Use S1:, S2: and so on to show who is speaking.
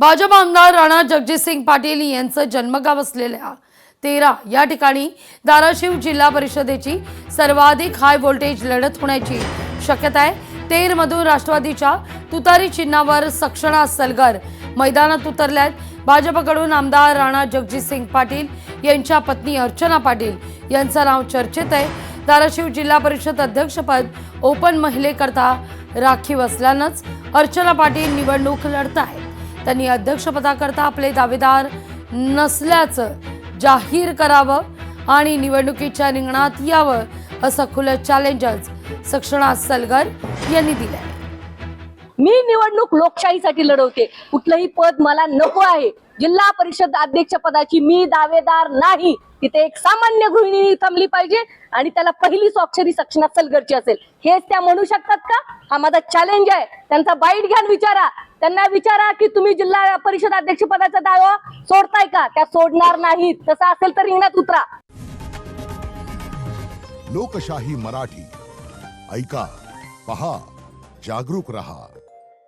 S1: भाजप आमदार राणा जगजितसिंग पाटील यांचं जन्मगाव असलेल्या तेरा या ठिकाणी धाराशिव जिल्हा परिषदेची सर्वाधिक हाय व्होल्टेज लढत होण्याची शक्यता आहे। तेरमधून राष्ट्रवादीच्या तुतारी चिन्हावर सक्षणा सलगर मैदानात उतरल्यात। भाजपकडून आमदार राणा जगजितसिंग पाटील यांच्या पत्नी अर्चना पाटील यांचं नाव चर्चेत आहे। धाराशिव जिल्हा परिषद अध्यक्षपद ओपन महिलेकरता राखीव असल्यानंच अर्चना पाटील निवडणूक लढत आहेत। त्यांनी अध्यक्षपदाकरता आपले दावेदार नसल्याचं जाहीर करावं आणि निवडणुकीच्या रिंगणात यावं असं खुलं चॅलेंजच सक्षणा सलगर यांनी दिलंय।
S2: मी निवडणूक लोकशाहीसाठी लढवते, कुठलंही पद मला नको आहे। जिल्हा परिषद अध्यक्ष पदाची मी दावेदार नाही। तिथे एक सामान्य गृहिणी थांबली पाहिजे आणि त्याला पहिली स्वाक्षरी सक्षणा सलगरची असेल। हेच त्या म्हणू शकतात का? हा माझा चॅलेंज आहे। त्यांचा बाईट घ्या, विचारा त्यांना, विचारा की तुम्ही जिल्हा परिषद अध्यक्ष पदाचा दावा सोडताय का? त्या सोडणार नाहीत। तसं असेल तर रिंगणात उतरा।
S3: लोकशाही मराठी ऐका, पहा, जागरूक रहा।